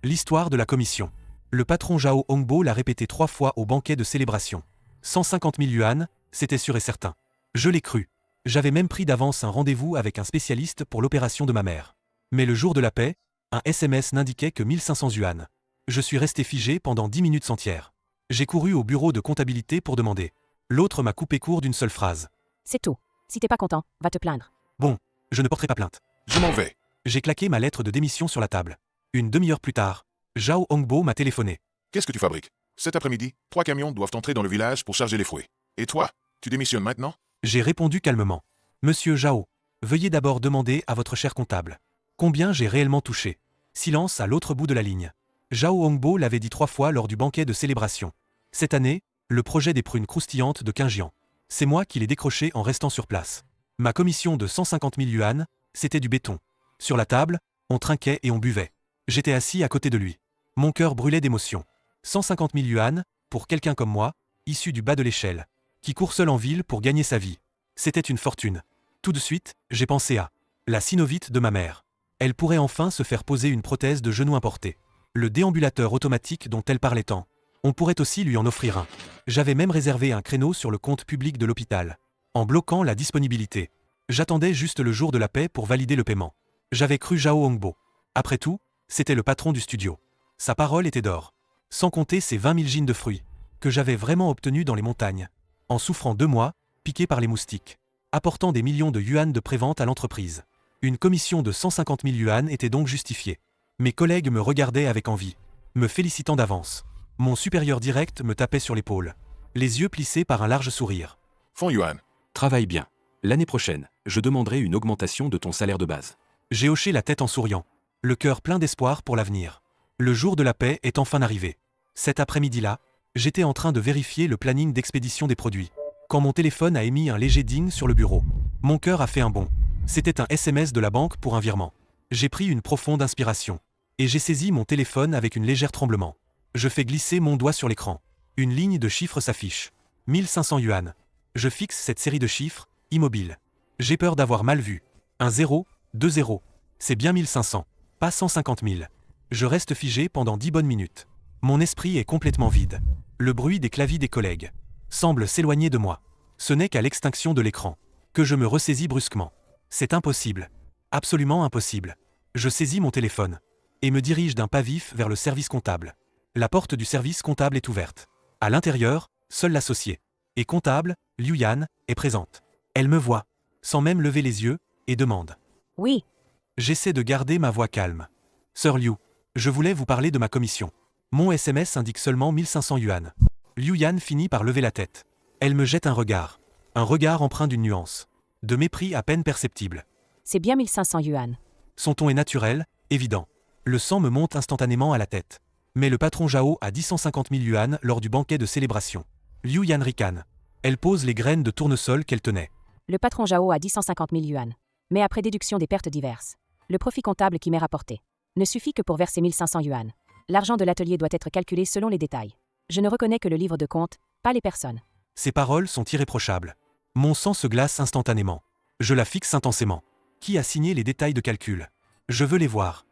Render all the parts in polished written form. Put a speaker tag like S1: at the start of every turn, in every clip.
S1: L'histoire de la commission. Le patron Zhao Hongbo l'a répété 3 fois au banquet de célébration. 150 000 yuan, c'était sûr et certain. Je l'ai cru. J'avais même pris d'avance un rendez-vous avec un spécialiste pour l'opération de ma mère. Mais le jour de la paie, un SMS n'indiquait que 1500 yuan. Je suis resté figé pendant 10 minutes entières. J'ai couru au bureau de comptabilité pour demander. L'autre m'a coupé court d'une seule phrase.
S2: C'est tout. Si t'es pas content, va te plaindre.
S1: Bon, je ne porterai pas plainte.
S3: Je m'en vais.
S1: J'ai claqué ma lettre de démission sur la table. Une demi-heure plus tard, Zhao Hongbo m'a téléphoné.
S3: Qu'est-ce que tu fabriques? Cet après-midi, 3 camions doivent entrer dans le village pour charger les fouets. Et toi, tu démissionnes maintenant?
S1: J'ai répondu calmement. Monsieur Zhao, veuillez d'abord demander à votre cher comptable. Combien j'ai réellement touché? Silence à l'autre bout de la ligne. Zhao Hongbo l'avait dit 3 fois lors du banquet de célébration. Cette année, le projet des prunes croustillantes de Qingjian. C'est moi qui l'ai décroché en restant sur place. Ma commission de 150 000 yuan, c'était du béton. Sur la table, on trinquait et on buvait. J'étais assis à côté de lui. Mon cœur brûlait d'émotion. 150 000 yuan, pour quelqu'un comme moi, issu du bas de l'échelle, qui court seul en ville pour gagner sa vie. C'était une fortune. Tout de suite, j'ai pensé à la synovite de ma mère. Elle pourrait enfin se faire poser une prothèse de genou importée. Le déambulateur automatique dont elle parlait tant. On pourrait aussi lui en offrir un. J'avais même réservé un créneau sur le compte public de l'hôpital, en bloquant la disponibilité. J'attendais juste le jour de la paie pour valider le paiement. J'avais cru Zhao Hongbo. Après tout, c'était le patron du studio. Sa parole était d'or. Sans compter ses 20 000 gines de fruits, que j'avais vraiment obtenus dans les montagnes. En souffrant 2 mois, piqué par les moustiques. Apportant des millions de yuan de prévente à l'entreprise. Une commission de 150 000 yuan était donc justifiée. Mes collègues me regardaient avec envie, me félicitant d'avance. Mon supérieur direct me tapait sur l'épaule, les yeux plissés par un large sourire.
S3: Fond yuan.
S4: Travaille bien. L'année prochaine, je demanderai une augmentation de ton salaire de base.
S1: J'ai hoché la tête en souriant, le cœur plein d'espoir pour l'avenir. Le jour de la paie est enfin arrivé. Cet après-midi-là, j'étais en train de vérifier le planning d'expédition des produits, quand mon téléphone a émis un léger ding sur le bureau. Mon cœur a fait un bond. C'était un SMS de la banque pour un virement. J'ai pris une profonde inspiration, et j'ai saisi mon téléphone avec une légère tremblement. Je fais glisser mon doigt sur l'écran. Une ligne de chiffres s'affiche. 1500 yuan. Je fixe cette série de chiffres, immobile. J'ai peur d'avoir mal vu. Un 0, 2 0. C'est bien 1500, pas 150 000. Je reste figé pendant 10 bonnes minutes. Mon esprit est complètement vide. Le bruit des claviers des collègues semble s'éloigner de moi. Ce n'est qu'à l'extinction de l'écran que je me ressaisis brusquement. C'est impossible. Absolument impossible. Je saisis mon téléphone et me dirige d'un pas vif vers le service comptable. La porte du service comptable est ouverte. À l'intérieur, seule l'associée et comptable, Liu Yan, est présente. Elle me voit, sans même lever les yeux, et demande.
S2: Oui,
S1: J'essaie de garder ma voix calme. Sœur Liu, je voulais vous parler de ma commission. Mon SMS indique seulement 1500 yuan. Liu Yan finit par lever la tête. Elle me jette un regard empreint d'une nuance, de mépris à peine perceptible.
S2: c'est bien 1500 yuan.
S1: Son ton est naturel, évident. Le sang me monte instantanément à la tête. Mais le patron Zhao a dit 150 000 yuan lors du banquet de célébration. Liu Yan ricane. Elle pose les graines de tournesol qu'elle tenait.
S2: Le patron Zhao a dit 150 000 yuan. Mais après déduction des pertes diverses, le profit comptable qui m'est rapporté ne suffit que pour verser 1500 yuan. L'argent de l'atelier doit être calculé selon les détails. Je ne reconnais que le livre de compte, pas les personnes.
S1: Ses paroles sont irréprochables. Mon sang se glace instantanément. Je la fixe intensément. Qui a signé les détails de calcul? Je veux les voir.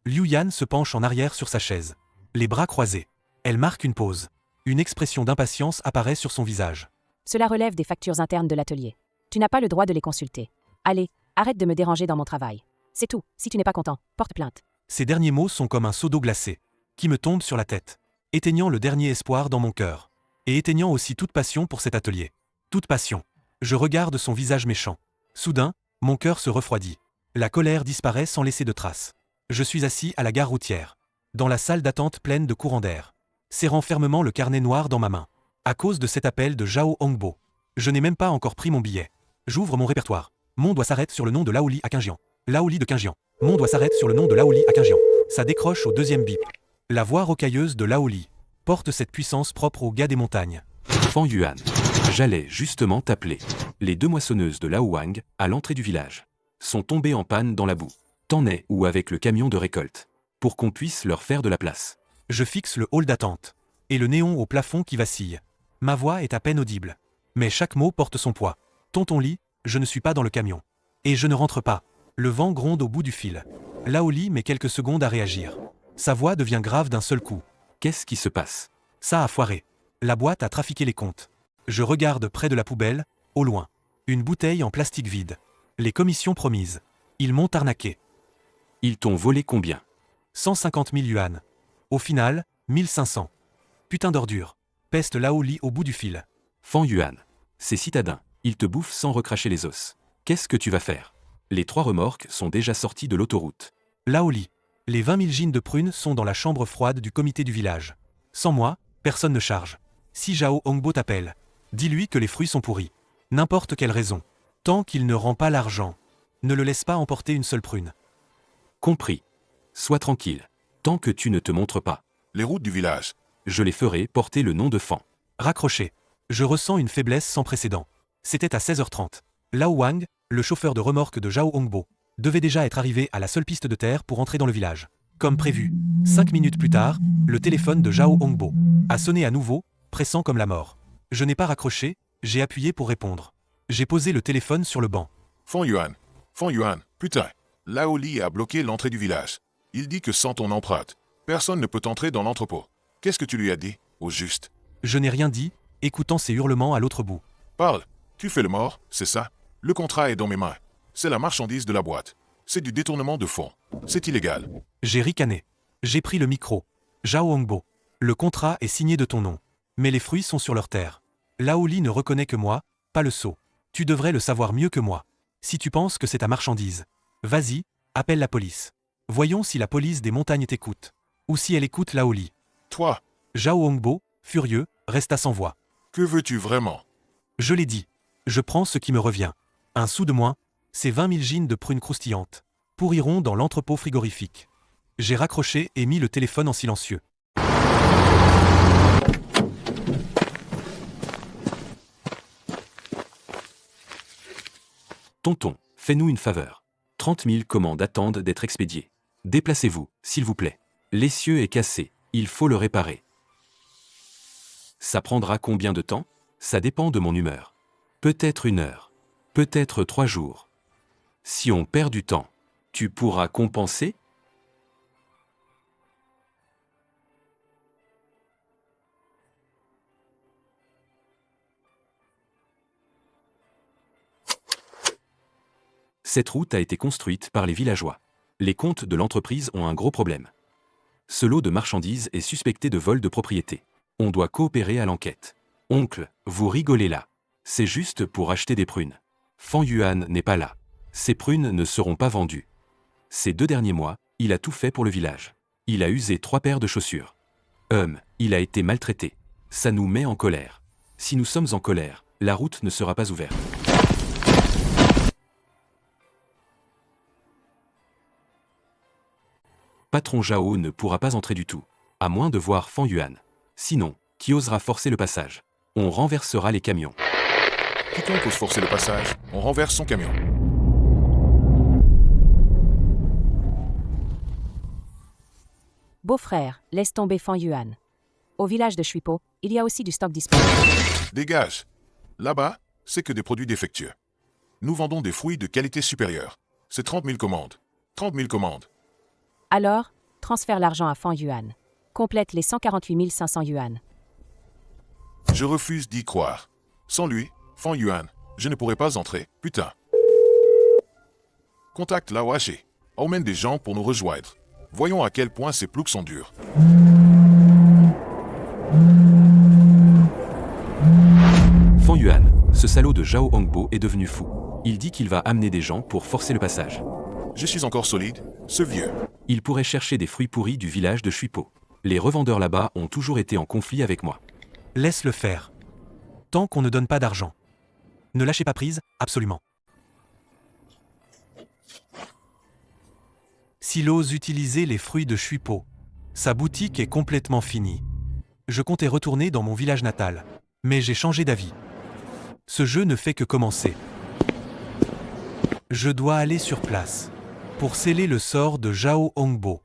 S1: Liu Yan se penche en arrière sur sa chaise, les bras croisés. Elle marque une pause. Une expression d'impatience apparaît sur son visage.
S2: Cela relève des factures internes de l'atelier. Tu n'as pas le droit de les consulter. Allez, arrête de me déranger dans mon travail. C'est tout. Si tu n'es pas content, porte plainte.
S1: Ces derniers mots sont comme un seau d'eau glacée, qui me tombe sur la tête, éteignant le dernier espoir dans mon cœur, et éteignant aussi toute passion pour cet atelier. Toute passion. Je regarde son visage méchant. Soudain, mon cœur se refroidit. La colère disparaît sans laisser de traces. Je suis assis à la gare routière, dans la salle d'attente pleine de courants d'air, serrant fermement le carnet noir dans ma main. À cause de cet appel de Zhao Hongbo, je n'ai même pas encore pris mon billet. J'ouvre mon répertoire. Mon doigt s'arrête sur le nom de Laoli à Qingjian. Laoli de Qingjian. Mon doigt s'arrête sur le nom de Laoli à Qingjian. Ça décroche au deuxième bip. La voix rocailleuse de Laoli porte cette puissance propre aux gars des montagnes.
S4: Fan Yuan. J'allais justement t'appeler. Les 2 moissonneuses de Laoang, à l'entrée du village, sont tombées en panne dans la boue. T'en es où avec le camion de récolte? Pour qu'on puisse leur faire de la place.
S1: Je fixe le hall d'attente et le néon au plafond qui vacille. Ma voix est à peine audible, mais chaque mot porte son poids. Tonton lit, je ne suis pas dans le camion. Et je ne rentre pas. Le vent gronde au bout du fil. Laoli met quelques secondes à réagir. Sa voix devient grave d'un seul coup.
S4: Qu'est-ce qui se passe?
S1: Ça a foiré. La boîte a trafiqué les comptes. Je regarde près de la poubelle, au loin. Une bouteille en plastique vide. Les commissions promises. Ils m'ont arnaqué.
S4: Ils t'ont volé combien?
S1: 150 000 yuan. Au final, 1500. Putain d'ordure. Peste Laoli au bout du fil.
S4: Fan Yuan. Ces citadins, ils te bouffent sans recracher les os. Qu'est-ce que tu vas faire? Les 3 remorques sont déjà sorties de l'autoroute.
S1: Laoli. Les 20 000 gines de prunes sont dans la chambre froide du comité du village. Sans moi, personne ne charge. Si Zhao Hongbo t'appelle, dis-lui que les fruits sont pourris. N'importe quelle raison. Tant qu'il ne rend pas l'argent. Ne le laisse pas emporter une seule prune.
S4: Compris. Sois tranquille. Tant que tu ne te montres pas.
S3: Les routes du village.
S4: Je les ferai porter le nom de Fan.
S1: Raccroché. Je ressens une faiblesse sans précédent. C'était à 16h30. Lao Wang, le chauffeur de remorque de Zhao Hongbo, devait déjà être arrivé à la seule piste de terre pour entrer dans le village. Comme prévu. 5 minutes plus tard, le téléphone de Zhao Hongbo a sonné à nouveau, pressant comme la mort. Je n'ai pas raccroché, j'ai appuyé pour répondre. J'ai posé le téléphone sur le banc.
S3: Fan Yuan, putain. Laoli a bloqué l'entrée du village. Il dit que sans ton empreinte, personne ne peut entrer dans l'entrepôt. Qu'est-ce que tu lui as dit, au juste?
S1: Je n'ai rien dit, écoutant ses hurlements à l'autre bout.
S3: Parle. Tu fais le mort, c'est ça? Le contrat est dans mes mains. C'est la marchandise de la boîte. C'est du détournement de fonds. C'est illégal.
S1: J'ai ricané. J'ai pris le micro. Zhao Hongbo. Le contrat est signé de ton nom. Mais les fruits sont sur leur terre. Laoli ne reconnaît que moi, pas le sot. Tu devrais le savoir mieux que moi. Si tu penses que c'est ta marchandise, vas-y, appelle la police. Voyons si la police des montagnes t'écoute. Ou si elle écoute Laoli.
S3: Toi,
S1: Zhao Hongbo, furieux, resta sans voix.
S3: que veux-tu vraiment?
S1: Je l'ai dit. Je prends ce qui me revient. Un sou de moins, c'est 20 000 gines de prunes croustillantes. Pourriront dans l'entrepôt frigorifique. J'ai raccroché et mis le téléphone en silencieux.
S4: Tonton, fais-nous une faveur. 30 000 commandes attendent d'être expédiées. Déplacez-vous, s'il vous plaît. L'essieu est cassé, il faut le réparer. Ça prendra combien de temps? Ça dépend de mon humeur. Peut-être 1 heure. Peut-être 3 jours. Si on perd du temps, tu pourras compenser? Cette route a été construite par les villageois. Les comptes de l'entreprise ont un gros problème. Ce lot de marchandises est suspecté de vol de propriété. On doit coopérer à l'enquête. Oncle, vous rigolez là. C'est juste pour acheter des prunes. Fan Yuan n'est pas là. Ces prunes ne seront pas vendues. Ces 2 derniers mois, il a tout fait pour le village. Il a usé 3 paires de chaussures. Il a été maltraité. Ça nous met en colère. Si nous sommes en colère, la route ne sera pas ouverte. Patron Zhao ne pourra pas entrer du tout, à moins de voir Fan Yuan. Sinon, qui osera forcer le passage? On renversera les camions.
S3: Quiconque ose forcer le passage, on renverse son camion.
S2: Beau-frère, laisse tomber Fan Yuan. Au village de Shuipo, il y a aussi du stock disponible.
S3: Dégage. Là-bas, c'est que des produits défectueux. Nous vendons des fruits de qualité supérieure. C'est 30 000 commandes. 30 000 commandes.
S2: Alors, transfère l'argent à Fan Yuan. Complète les 148 500 yuan.
S3: Je refuse d'y croire. Sans lui, Fan Yuan, je ne pourrais pas entrer. Putain. Contacte Lao Haché. Emmène des gens pour nous rejoindre. Voyons à quel point ces ploucs sont durs.
S4: Fan Yuan, ce salaud de Zhao Hongbo est devenu fou. Il dit qu'il va amener des gens pour forcer le passage.
S3: Je suis encore solide, ce vieux.
S4: Il pourrait chercher des fruits pourris du village de Shuipo. Les revendeurs là-bas ont toujours été en conflit avec moi.
S1: Laisse-le faire. Tant qu'on ne donne pas d'argent. Ne lâchez pas prise, absolument. S'il ose utiliser les fruits de Shuipo, sa boutique est complètement finie. Je comptais retourner dans mon village natal, mais j'ai changé d'avis. Ce jeu ne fait que commencer. Je dois aller sur place pour sceller le sort de Zhao Hongbo.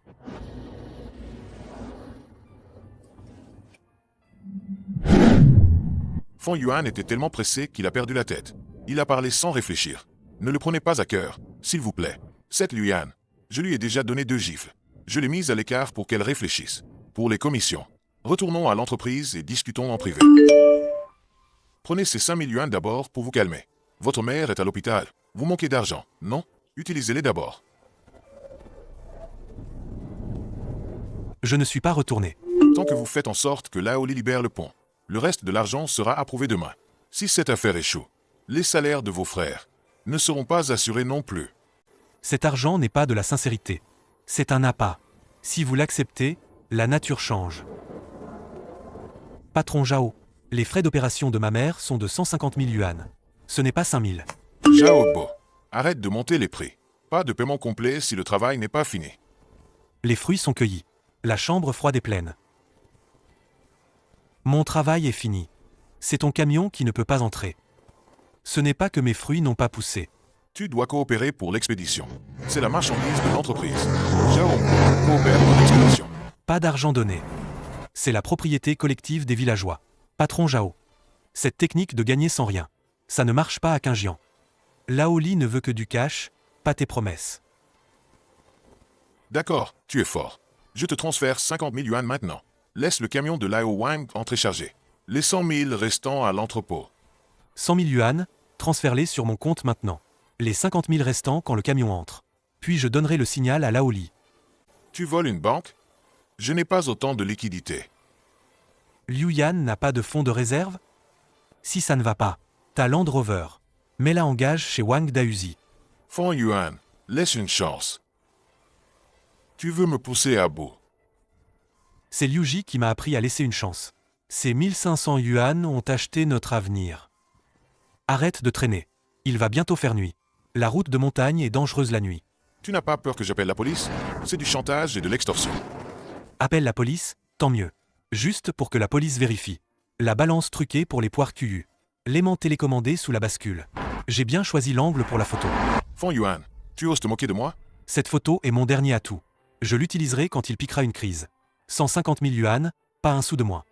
S3: Fan Yuan était tellement pressé qu'il a perdu la tête. Il a parlé sans réfléchir. Ne le prenez pas à cœur, s'il vous plaît. Cette Yuan, je lui ai déjà donné 2 gifles. Je l'ai mise à l'écart pour qu'elle réfléchisse. Pour les commissions, retournons à l'entreprise et discutons en privé. Prenez ces 5 000 yuan d'abord pour vous calmer. Votre mère est à l'hôpital. Vous manquez d'argent, non? Utilisez-les d'abord.
S1: Je ne suis pas retourné.
S3: Tant que vous faites en sorte que Laoli libère le pont, le reste de l'argent sera approuvé demain. Si cette affaire échoue, les salaires de vos frères ne seront pas assurés non plus.
S1: Cet argent n'est pas de la sincérité. C'est un appât. Si vous l'acceptez, la nature change. Patron Zhao, les frais d'opération de ma mère sont de 150 000 yuan. Ce n'est pas 5 000.
S3: Zhao Bo, arrête de monter les prix. Pas de paiement complet si le travail n'est pas fini.
S1: Les fruits sont cueillis. La chambre froide est pleine. Mon travail est fini. C'est ton camion qui ne peut pas entrer. Ce n'est pas que mes fruits n'ont pas poussé.
S3: Tu dois coopérer pour l'expédition. C'est la marchandise de l'entreprise. Zhao Bo coopère pour l'expédition.
S1: Pas d'argent donné. C'est la propriété collective des villageois. Patron Zhao. Cette technique de gagner sans rien, ça ne marche pas à Qingjian. Laoli ne veut que du cash, pas tes promesses.
S3: D'accord, tu es fort. Je te transfère 50 000 yuan maintenant. Laisse le camion de Lao Wang entrer chargé. Les 100 000 restants à l'entrepôt.
S1: 100 000 yuan, transfère-les sur mon compte maintenant. Les 50 000 restants quand le camion entre. Puis je donnerai le signal à Laoli.
S3: Tu voles une banque? Je n'ai pas autant de liquidités.
S1: Liu Yan n'a pas de fonds de réserve? Si ça ne va pas, ta Land Rover. Mets-la en gage chez Wang Dauzi.
S3: Feng Yuan, laisse une chance. Tu veux me pousser à bout.
S1: C'est Liu Ji qui m'a appris à laisser une chance. Ces 1500 yuan ont acheté notre avenir. Arrête de traîner. Il va bientôt faire nuit. La route de montagne est dangereuse la nuit.
S3: Tu n'as pas peur que j'appelle la police? C'est du chantage et de l'extorsion.
S1: Appelle la police, tant mieux. Juste pour que la police vérifie. La balance truquée pour les poires cuues. L'aimant télécommandé sous la bascule. J'ai bien choisi l'angle pour la photo.
S3: Feng Yuan, tu oses te moquer de moi?
S1: Cette photo est mon dernier atout. Je l'utiliserai quand il piquera une crise. 150 000 yuan, pas un sou de moins.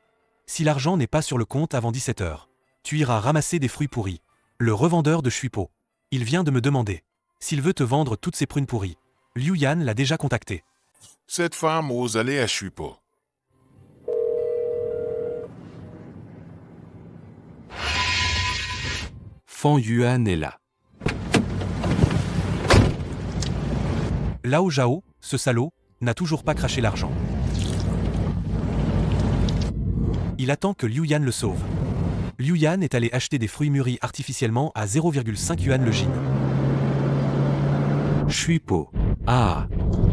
S1: Si l'argent n'est pas sur le compte avant 17 h, tu iras ramasser des fruits pourris. Le revendeur de Shuipo. Il vient de me demander s'il veut te vendre toutes ces prunes pourries. Liu Yan l'a déjà contacté.
S3: Cette femme ose aller à Shuipo.
S4: Feng Yuan est là.
S1: Lao Zhao, ce salaud, n'a toujours pas craché l'argent. Il attend que Liu Yan le sauve. Liu Yan est allé acheter des fruits mûris artificiellement à 0,5 yuan le gin.
S4: Shuipo. Ah.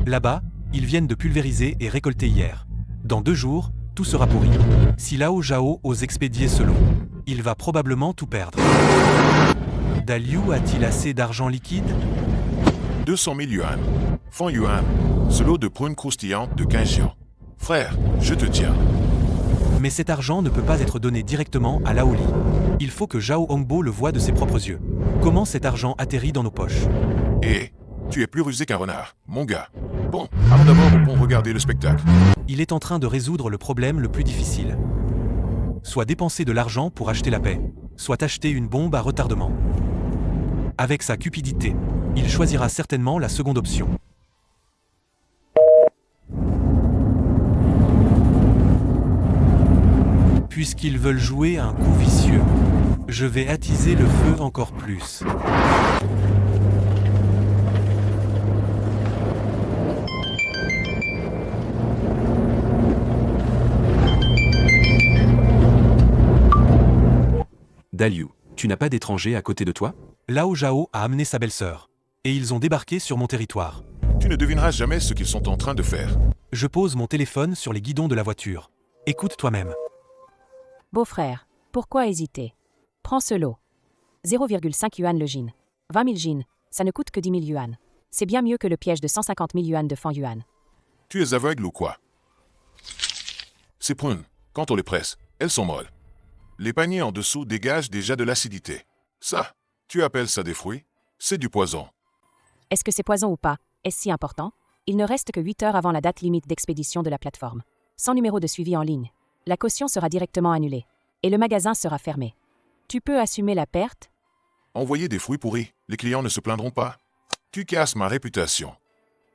S1: Là-bas, ils viennent de pulvériser et récolter hier. Dans 2 jours, tout sera pourri. Si Lao Zhao ose expédier ce lot, il va probablement tout perdre. Daliu a-t-il assez d'argent liquide?
S3: 200 000 yuan. Feng Yuan, ce lot de prunes croustillantes de Qingjian. Frère, je te tiens.
S1: Mais cet argent ne peut pas être donné directement à Laoli. Il faut que Zhao Hongbo le voie de ses propres yeux. Comment cet argent atterrit dans nos poches?
S3: Et tu es plus rusé qu'un renard, mon gars. Bon, allons d'abord au pont regarder le spectacle.
S1: Il est en train de résoudre le problème le plus difficile. Soit dépenser de l'argent pour acheter la paix, soit acheter une bombe à retardement. Avec sa cupidité, il choisira certainement la seconde option. Puisqu'ils veulent jouer un coup vicieux, je vais attiser le feu encore plus.
S4: Daliu, tu n'as pas d'étranger à côté de toi?
S1: Lao Zhao a amené sa belle-sœur. Et ils ont débarqué sur mon territoire.
S3: Tu ne devineras jamais ce qu'ils sont en train de faire.
S1: Je pose mon téléphone sur les guidons de la voiture. Écoute toi-même.
S2: Beau-frère, pourquoi hésiter? Prends ce lot. 0,5 yuan le gin. 20 000 gin, ça ne coûte que 10 000 yuan. C'est bien mieux que le piège de 150 000 yuan de Feng Yuan.
S3: Tu es aveugle ou quoi? Ces prunes, quand on les presse, elles sont molles. Les paniers en dessous dégagent déjà de l'acidité. Ça, tu appelles ça des fruits? C'est du poison.
S2: Est-ce que c'est poison ou pas? Est-ce si important? Il ne reste que 8 heures avant la date limite d'expédition de la plateforme. Sans numéro de suivi en ligne. La caution sera directement annulée. Et le magasin sera fermé. Tu peux assumer la perte?
S3: Envoyer des fruits pourris, les clients ne se plaindront pas. Tu casses ma réputation.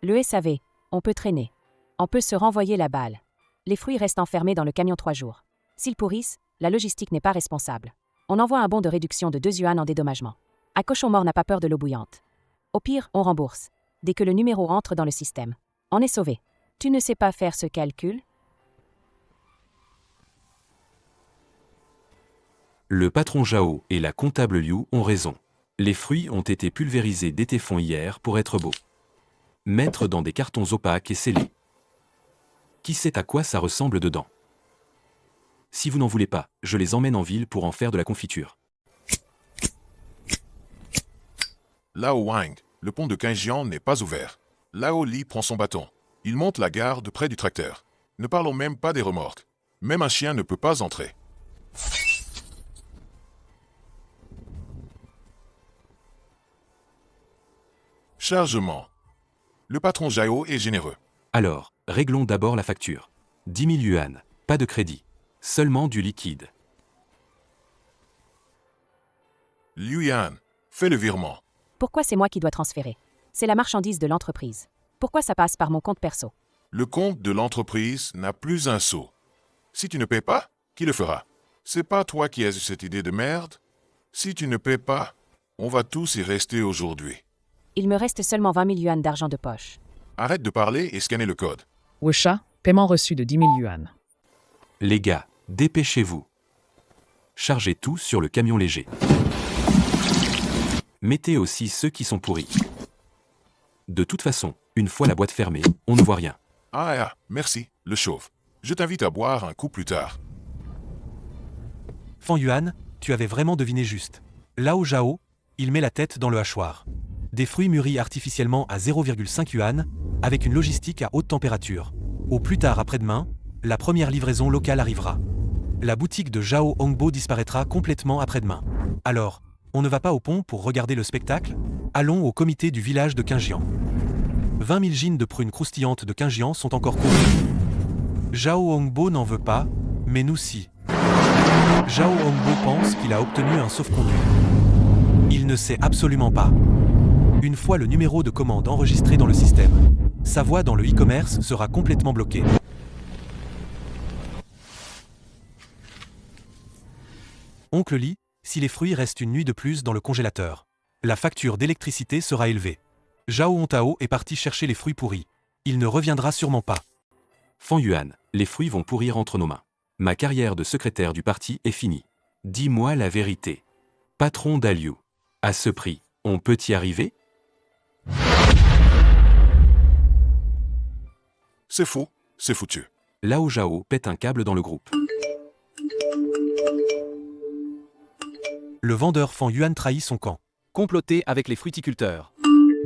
S2: Le SAV, on peut traîner. On peut se renvoyer la balle. Les fruits restent enfermés dans le camion 3 jours. S'ils pourrissent, la logistique n'est pas responsable. On envoie un bon de réduction de 2 yuan en dédommagement. Un cochon mort n'a pas peur de l'eau bouillante. Au pire, on rembourse. Dès que le numéro entre dans le système, on est sauvé. Tu ne sais pas faire ce calcul?
S4: Le patron Zhao et la comptable Liu ont raison. Les fruits ont été pulvérisés d'étéfont hier pour être beaux. Mettre dans des cartons opaques et scellés. Qui sait à quoi ça ressemble dedans? Si vous n'en voulez pas, je les emmène en ville pour en faire de la confiture.
S3: Lao Wang, le pont de Qingjian n'est pas ouvert. Lao Li prend son bâton. Il monte la garde près du tracteur. Ne parlons même pas des remorques. Même un chien ne peut pas entrer. Chargement. Le patron Zhao est généreux.
S4: Alors, réglons d'abord la facture. 10 000 yuan, pas de crédit. Seulement du liquide.
S3: Liu Yan, fais le virement.
S2: Pourquoi c'est moi qui dois transférer? C'est la marchandise de l'entreprise. Pourquoi ça passe par mon compte perso?
S3: Le compte de l'entreprise n'a plus un sou. Si tu ne paies pas, qui le fera? C'est pas toi qui as eu cette idée de merde? Si tu ne paies pas, on va tous y rester aujourd'hui.
S2: Il me reste seulement 20 000 yuan d'argent de poche.
S3: Arrête de parler et scanner le code.
S5: Wusha, paiement reçu de 10 000 yuan.
S4: Les gars, dépêchez-vous. Chargez tout sur le camion léger. Mettez aussi ceux qui sont pourris. De toute façon, une fois la boîte fermée, on ne voit rien.
S3: Ah, merci, le chauve. Je t'invite à boire un coup plus tard.
S1: Fan Yuan, tu avais vraiment deviné juste. Lao Zhao, il met la tête dans le hachoir. Des fruits mûris artificiellement à 0,5 yuan, avec une logistique à haute température. Au plus tard après-demain, la première livraison locale arrivera. La boutique de Zhao Hongbo disparaîtra complètement après-demain. Alors, on ne va pas au pont pour regarder le spectacle? Allons au comité du village de Qingjian. 20 000 gines de prunes croustillantes de Qingjian sont encore courées. Zhao Hongbo n'en veut pas, mais nous si. Zhao Hongbo pense qu'il a obtenu un sauf-conduit. Il ne sait absolument pas. Une fois le numéro de commande enregistré dans le système, sa voix dans le e-commerce sera complètement bloquée. Oncle Li, si les fruits restent une nuit de plus dans le congélateur, la facture d'électricité sera élevée. Zhao Hontao est parti chercher les fruits pourris. Il ne reviendra sûrement pas.
S4: Fan Yuan, les fruits vont pourrir entre nos mains. Ma carrière de secrétaire du parti est finie. Dis-moi la vérité. Patron Daliu, à ce prix, on peut y arriver?
S3: C'est faux, c'est foutu.
S4: Lao Zhao pète un câble dans le groupe.
S1: Le vendeur Fan Yuan trahit son camp.
S6: Comploter avec les fruiticulteurs.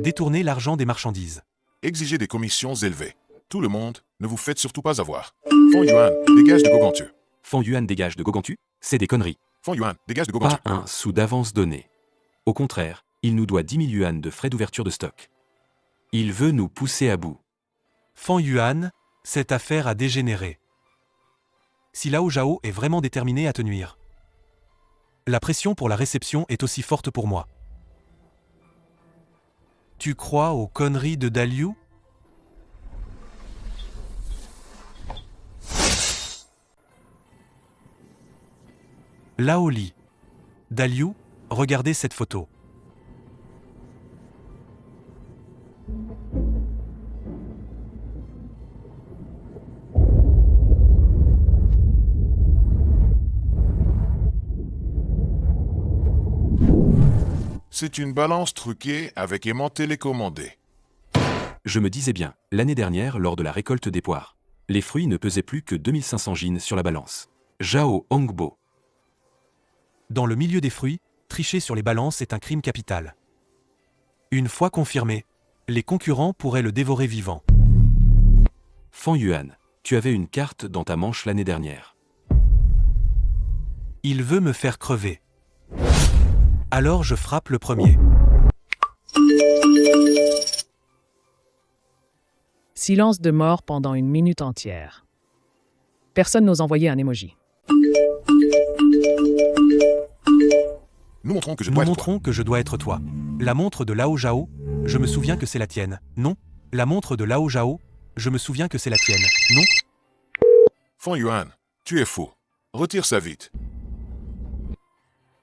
S1: Détourner l'argent des marchandises.
S3: Exigez des commissions élevées. Tout le monde, ne vous faites surtout pas avoir. Fan Yuan, dégage de Gogantu.
S4: Fan Yuan dégage de Gogantu? C'est des conneries.
S3: Fan Yuan, dégage de Gogantu.
S4: Pas un sou d'avance donné. Au contraire, il nous doit 10 000 yuan de frais d'ouverture de stock. Il veut nous pousser à bout.
S1: Fan Yuan, cette affaire a dégénéré. Si Lao Zhao est vraiment déterminé à te nuire, la pression pour la réception est aussi forte pour moi. Tu crois aux conneries de Daliu? Lao Li. Daliu, regardez cette photo.
S3: C'est une balance truquée avec aimant télécommandé.
S4: Je me disais bien, l'année dernière, lors de la récolte des poires, les fruits ne pesaient plus que 2500 gines sur la balance. Zhao Hongbo.
S1: Dans le milieu des fruits, tricher sur les balances est un crime capital. Une fois confirmé, les concurrents pourraient le dévorer vivant.
S4: Fan Yuan, tu avais une carte dans ta manche l'année dernière.
S1: Il veut me faire crever. Alors je frappe le premier.
S5: Silence de mort pendant une minute entière. Personne n'ose envoyer un emoji.
S3: Nous montrons que je
S1: Nous
S3: dois être toi.
S1: montrons que je dois être toi. La montre de Lao Zhao, je me souviens que c'est la tienne. Non, la montre de Lao Zhao, Je me souviens que c'est la tienne, non?
S3: Feng Yuan, tu es fou. Retire ça vite.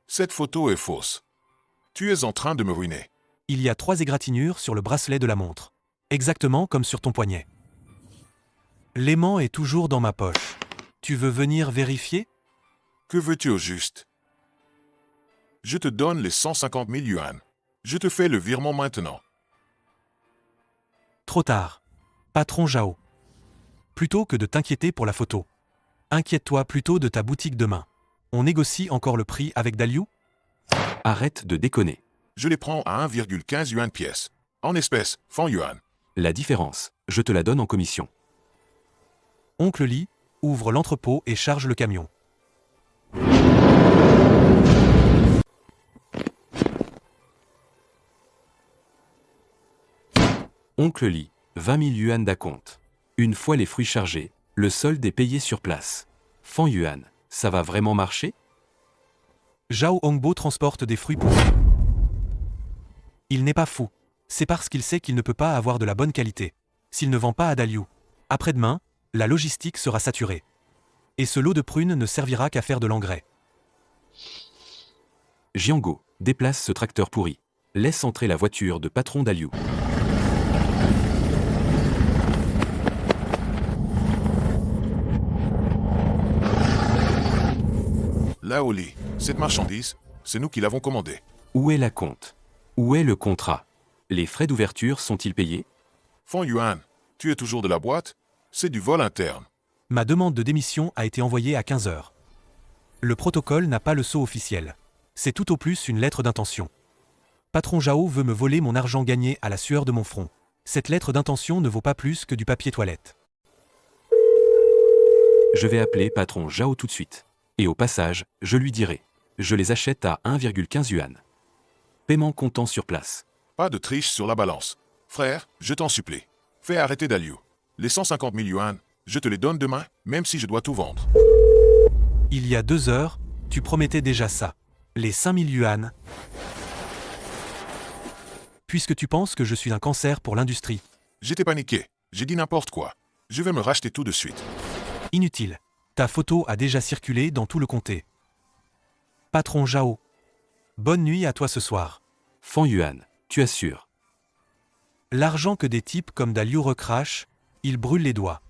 S3: Cette photo est fausse. Tu es en train de me ruiner.
S1: Il y a 3 égratignures sur le bracelet de la montre. Exactement comme sur ton poignet. L'aimant est toujours dans ma poche. Tu veux venir vérifier?
S3: Que veux-tu au juste? Je te donne les 150 000 yuan. Je te fais le virement maintenant.
S1: Trop tard. Patron Zhao. Plutôt que de t'inquiéter pour la photo, inquiète-toi plutôt de ta boutique demain. On négocie encore le prix avec Daliu?
S4: Arrête de déconner.
S3: Je les prends à 1,15 yuan pièce. En espèces, Feng Yuan.
S4: La différence, je te la donne en commission.
S1: Oncle Li ouvre l'entrepôt et charge le camion.
S4: Oncle Li, 20 000 yuan d'acompte. Une fois les fruits chargés, le solde est payé sur place. Feng Yuan, ça va vraiment marcher?
S1: Zhao Hongbo transporte des fruits pourris. Il n'est pas fou. C'est parce qu'il sait qu'il ne peut pas avoir de la bonne qualité. S'il ne vend pas à Daliu, après-demain, la logistique sera saturée. Et ce lot de prunes ne servira qu'à faire de l'engrais.
S4: Jiango, déplace ce tracteur pourri. Laisse entrer la voiture de patron Daliu.
S3: Lao Li, cette marchandise, c'est nous qui l'avons commandée.
S4: Où est la compte? Où est le contrat? Les frais d'ouverture sont-ils payés?
S3: Feng Yuan, tu es toujours de la boîte? C'est du vol interne.
S1: Ma demande de démission a été envoyée à 15 heures. Le protocole n'a pas le sceau officiel. C'est tout au plus une lettre d'intention. Patron Zhao veut me voler mon argent gagné à la sueur de mon front. Cette lettre d'intention ne vaut pas plus que du papier toilette.
S4: Je vais appeler patron Zhao tout de suite. Et au passage, je lui dirai. Je les achète à 1,15 yuan. Paiement comptant sur place.
S3: Pas de triche sur la balance. Frère, je t'en supplie. Fais arrêter Daliu. Les 150 000 yuan, je te les donne demain, même si je dois tout vendre.
S1: Il y a 2 heures, tu promettais déjà ça. Les 5000 yuan. Puisque tu penses que je suis un cancer pour l'industrie.
S3: J'étais paniqué. J'ai dit n'importe quoi. Je vais me racheter tout de suite.
S1: Inutile. Ta photo a déjà circulé dans tout le comté. Patron Zhao. Bonne nuit à toi ce soir.
S4: Feng Yuan, tu assures.
S1: L'argent que des types comme Daliu recrachent, il brûle les doigts.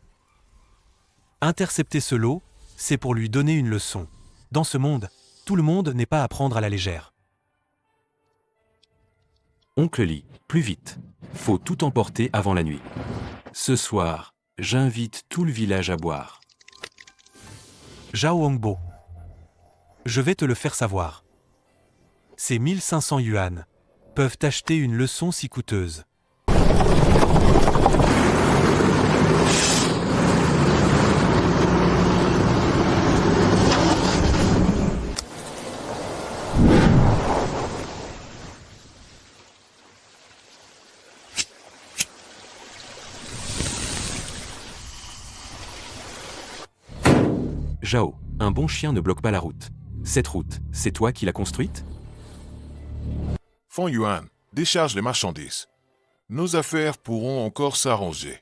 S1: Intercepter ce lot, c'est pour lui donner une leçon. Dans ce monde, tout le monde n'est pas à prendre à la légère.
S4: Oncle Li, plus vite. Faut tout emporter avant la nuit. Ce soir, j'invite tout le village à boire.
S1: Zhao Hongbo. Je vais te le faire savoir. Ces 1500 yuan peuvent acheter une leçon si coûteuse.
S4: Zhao, un bon chien ne bloque pas la route. Cette route, c'est toi qui l'as construite?
S3: Feng Yuan, décharge les marchandises. Nos affaires pourront encore s'arranger.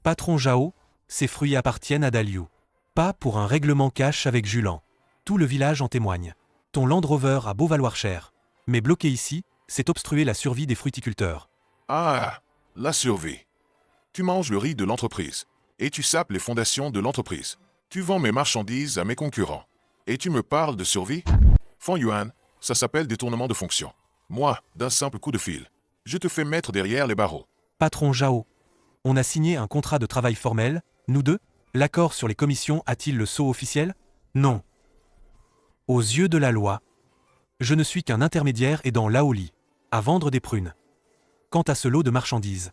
S1: Patron Zhao, ces fruits appartiennent à Daliu. Pas pour un règlement cash avec Julan. Tout le village en témoigne. Ton Land Rover a beau valoir cher. Mais bloqué ici, c'est obstruer la survie des fruiticulteurs.
S3: Ah, la survie. Tu manges le riz de l'entreprise. Et tu sapes les fondations de l'entreprise. Tu vends mes marchandises à mes concurrents. Et tu me parles de survie? Feng Yuan, ça s'appelle détournement de fonction. Moi, d'un simple coup de fil, je te fais mettre derrière les barreaux.
S1: Patron Zhao, on a signé un contrat de travail formel, nous deux. L'accord sur les commissions a-t-il le sceau officiel? Non. Aux yeux de la loi, je ne suis qu'un intermédiaire aidant Lao Li à vendre des prunes. Quant à ce lot de marchandises,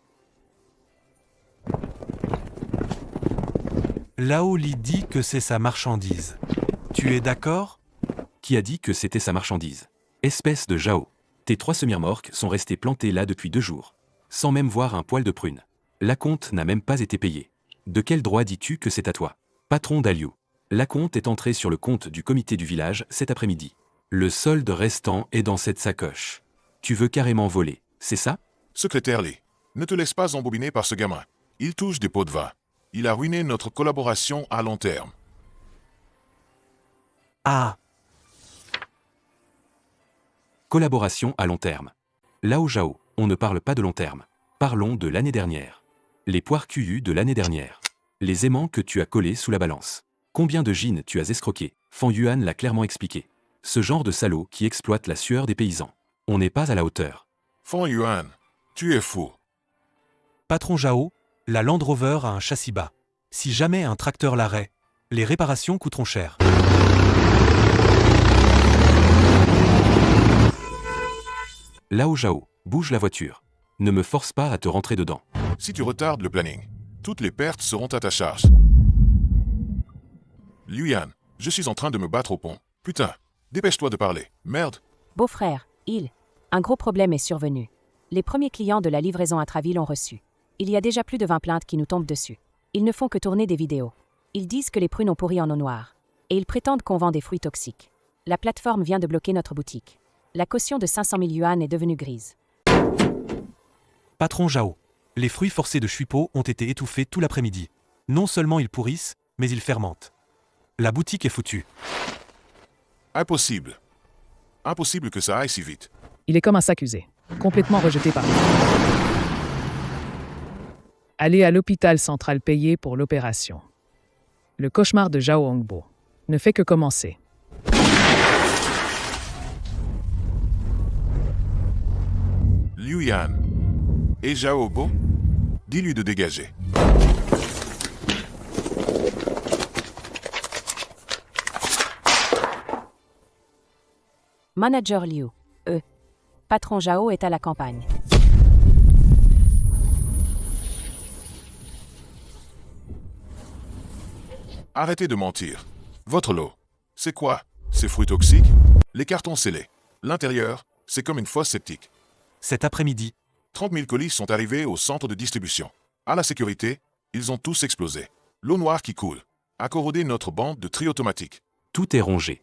S1: Lao Li dit que c'est sa marchandise. Tu es d'accord?
S4: Qui a dit que c'était sa marchandise? Espèce de Zhao. Tes 3 semi-remorques sont restées plantées là depuis 2 jours. Sans même voir un poil de prune. L'acompte n'a même pas été payé. De quel droit dis-tu que c'est à toi? Patron Daliu. L'acompte est entré sur le compte du comité du village cet après-midi. Le solde restant est dans cette sacoche. Tu veux carrément voler, c'est ça?
S3: Secrétaire Lee, ne te laisse pas embobiner par ce gamin. Il touche des pots de vin. Il a ruiné notre collaboration à long terme.
S1: Ah,
S4: Collaboration à long terme. Lao Zhao, on ne parle pas de long terme. Parlons de l'année dernière. Les poires QU de l'année dernière. Les aimants que tu as collés sous la balance. Combien de jeans tu as escroqués? Fan Yuan l'a clairement expliqué. Ce genre de salaud qui exploite la sueur des paysans. On n'est pas à la hauteur.
S3: Fan Yuan, tu es fou.
S1: patron Zhao, la Land Rover a un châssis bas. Si jamais un tracteur l'arrête, les réparations coûteront cher.
S4: Lao Zhao, bouge la voiture. Ne me force pas à te rentrer dedans.
S3: Si tu retardes le planning, toutes les pertes seront à ta charge. Luyan, je suis en train de me battre au pont. Putain, dépêche-toi de parler. Merde.
S2: Beau-frère, un gros problème est survenu. Les premiers clients de la livraison Intraville ont reçu. Il y a déjà plus de 20 plaintes qui nous tombent dessus. Ils ne font que tourner des vidéos. Ils disent que les prunes ont pourri en eau noire. Et ils prétendent qu'on vend des fruits toxiques. La plateforme vient de bloquer notre boutique. La caution de 500 000 yuan est devenue grise.
S1: Patron Zhao, les fruits forcés de Shuipo ont été étouffés tout l'après-midi. Non seulement ils pourrissent, mais ils fermentent. La boutique est foutue.
S3: Impossible. Impossible que ça aille si vite.
S5: Il est comme un sac usé, complètement rejeté par nous. Allez à l'hôpital central payer pour l'opération. Le cauchemar de Zhao Hongbo ne fait que commencer.
S3: Luyan. Et Zhao Bo? Dis-lui de dégager.
S2: Manager Liu, patron Zhao est à la campagne.
S3: Arrêtez de mentir. Votre lot, c'est quoi? Ces fruits toxiques? Les cartons scellés. L'intérieur, c'est comme une fosse septique.
S1: Cet après-midi,
S3: 30 000 colis sont arrivés au centre de distribution. À la sécurité, ils ont tous explosé. L'eau noire qui coule a corrodé notre bande de tri automatique.
S4: Tout est rongé.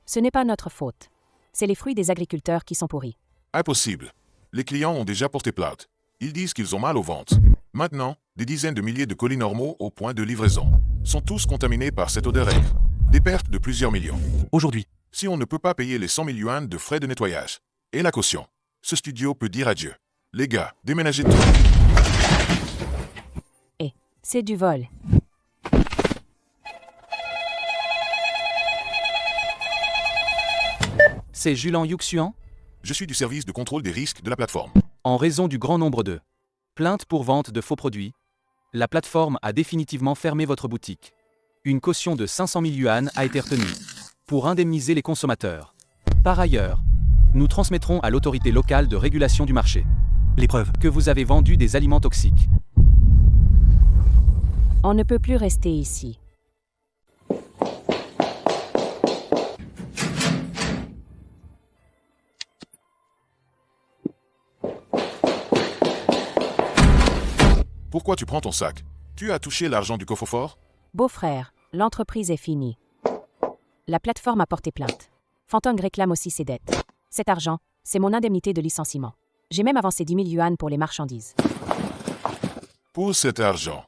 S2: Ce n'est pas notre faute. C'est les fruits des agriculteurs qui sont pourris.
S3: Impossible. Les clients ont déjà porté plainte. Ils disent qu'ils ont mal au ventre. Maintenant, des dizaines de milliers de colis normaux au point de livraison sont tous contaminés par cette odeur aigre. Des pertes de plusieurs millions.
S1: aujourd'hui,
S3: Si on ne peut pas payer les 100 000 yuan de frais de nettoyage et la caution, ce studio peut dire adieu. Les gars, déménagez tout.
S2: C'est du vol.
S6: C'est Julan Yuxian,
S3: Je suis du service de contrôle des risques de la plateforme.
S6: en raison du grand nombre de plaintes pour vente de faux produits. La plateforme a définitivement fermé votre boutique. Une caution de 500 000 yuan a été retenue pour indemniser les consommateurs. Par ailleurs, nous transmettrons à l'autorité locale de régulation du marché
S1: les preuves.
S6: que vous avez vendu des aliments toxiques.
S2: On ne peut plus rester ici.
S3: Pourquoi tu prends ton sac? Tu as touché l'argent du coffre-fort?
S2: Beau-frère, l'entreprise est finie. La plateforme a porté plainte. Fantong réclame aussi ses dettes. Cet argent, c'est mon indemnité de licenciement. J'ai même avancé 10 000 yuan pour les marchandises.
S3: Pour cet argent.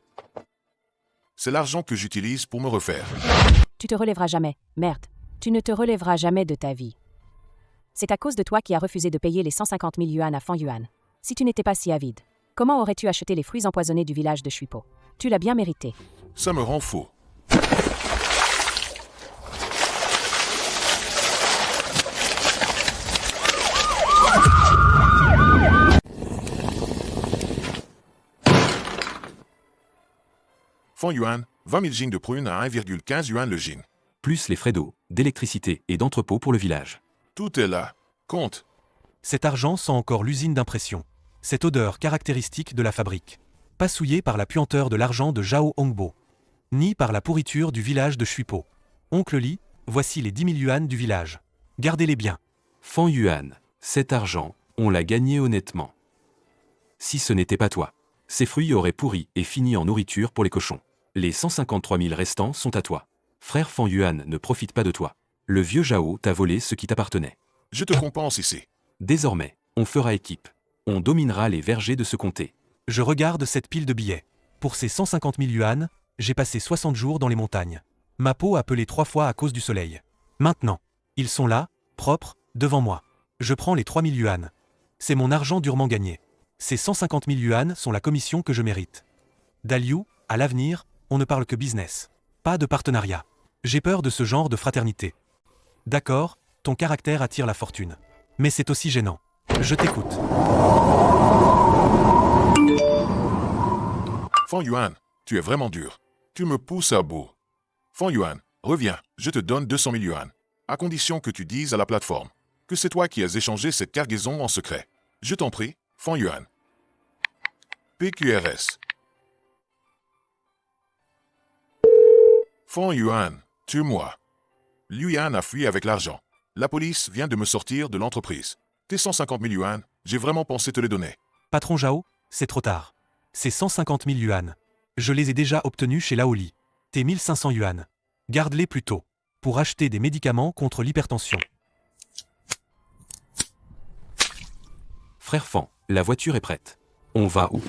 S3: C'est l'argent que j'utilise pour me refaire.
S2: Tu te relèveras jamais. Merde. Tu ne te relèveras jamais de ta vie. C'est à cause de toi qui as refusé de payer les 150 000 yuan à Fan Yuan. Si tu n'étais pas si avide, comment aurais-tu acheté les fruits empoisonnés du village de Shuipo? Tu l'as bien mérité.
S3: Ça me rend fou. Fan Yuan, 20 000 jeans de prunes à 1,15 yuan le jean.
S4: Plus les frais d'eau, d'électricité et d'entrepôt pour le village.
S3: Tout est là. Compte.
S1: Cet argent sent encore l'usine d'impression. Cette odeur caractéristique de la fabrique. Pas souillée par la puanteur de l'argent de Zhao Hongbo. Ni par la pourriture du village de Shuipo. Oncle Li, voici les 10 000 yuan du village. Gardez-les bien.
S4: Fan Yuan, cet argent, on l'a gagné honnêtement. Si ce n'était pas toi, ces fruits auraient pourri et fini en nourriture pour les cochons. Les 153 000 restants sont à toi. Frère Fan Yuan ne profite pas de toi. Le vieux Zhao t'a volé ce qui t'appartenait.
S3: Je te compense ici.
S4: Désormais, on fera équipe. On dominera les vergers de ce comté.
S1: Je regarde cette pile de billets. Pour ces 150 000 yuan, j'ai passé 60 jours dans les montagnes. Ma peau a pelé 3 fois à cause du soleil. Maintenant, ils sont là, propres, devant moi. Je prends les 3 000 yuan. C'est mon argent durement gagné. Ces 150 000 yuan sont la commission que je mérite. Daliu, à l'avenir, on ne parle que business. Pas de partenariat. J'ai peur de ce genre de fraternité. D'accord, ton caractère attire la fortune. Mais c'est aussi gênant. Je t'écoute.
S3: Fan Yuan, tu es vraiment dur. Tu me pousses à bout. Fan Yuan, reviens, je te donne 200 000 yuan. À condition que tu dises à la plateforme que c'est toi qui as échangé cette cargaison en secret. Je t'en prie, Fan Yuan. PQRS. Fan Yuan, tue-moi. Liu Yan a fui avec l'argent. La police vient de me sortir de l'entreprise. Tes 150 000 yuan, j'ai vraiment pensé te les donner.
S1: Patron Zhao, c'est trop tard. C'est 150 000 yuan. Je les ai déjà obtenus chez Laoli. Tes 1500 yuan. Garde-les plutôt. Pour acheter des médicaments contre l'hypertension.
S4: Frère Fan, la voiture est prête. On va où?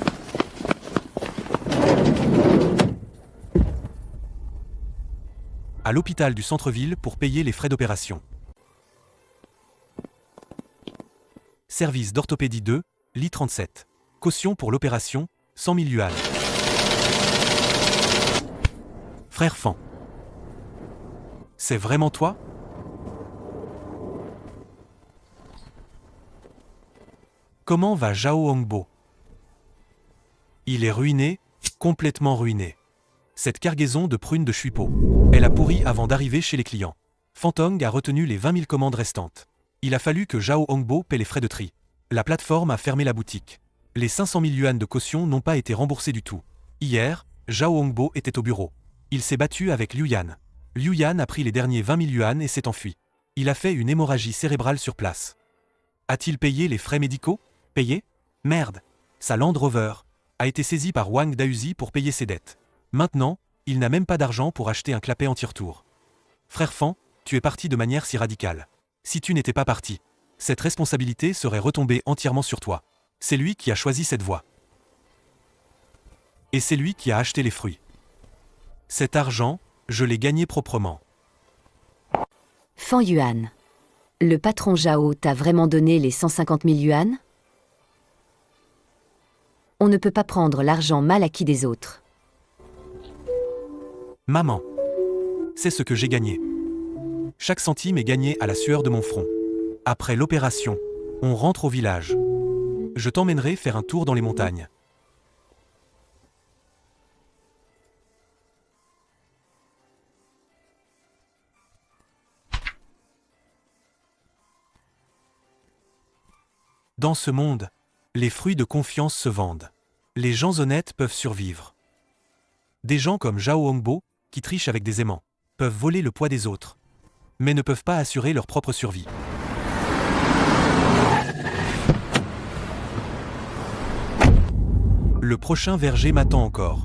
S1: À l'hôpital du centre-ville pour payer les frais d'opération. Service d'orthopédie 2, lit 37. Caution pour l'opération, 100 000 yuan. Frère Fan. C'est vraiment toi? Comment va Zhao Hongbo? Il est ruiné, complètement ruiné. Cette cargaison de prunes de Chuipo. Elle a pourri avant d'arriver chez les clients. Fantong a retenu les 20 000 commandes restantes. Il a fallu que Zhao Hongbo paie les frais de tri. La plateforme a fermé la boutique. Les 500 000 yuan de caution n'ont pas été remboursés du tout. Hier, Zhao Hongbo était au bureau. Il s'est battu avec Liu Yan. Liu Yan a pris les derniers 20 000 yuan et s'est enfui. Il a fait une hémorragie cérébrale sur place. A-t-il payé les frais médicaux? Payé? Merde. Sa Land Rover a été saisie par Wang Dauzi pour payer ses dettes. Maintenant, il n'a même pas d'argent pour acheter un clapet anti-retour. Frère Fan, tu es parti de manière si radicale. Si tu n'étais pas parti, cette responsabilité serait retombée entièrement sur toi. C'est lui qui a choisi cette voie. Et c'est lui qui a acheté les fruits. Cet argent, je l'ai gagné proprement.
S7: Fan Yuan. Le patron Zhao t'a vraiment donné les 150 000 yuan? On ne peut pas prendre l'argent mal acquis des autres.
S1: Maman. C'est ce que j'ai gagné. Chaque centime est gagné à la sueur de mon front. Après l'opération, on rentre au village. Je t'emmènerai faire un tour dans les montagnes. Dans ce monde, les fruits de confiance se vendent. Les gens honnêtes peuvent survivre. Des gens comme Zhao Hongbo, qui trichent avec des aimants, peuvent voler le poids des autres, mais ne peuvent pas assurer leur propre survie. Le prochain verger m'attend encore.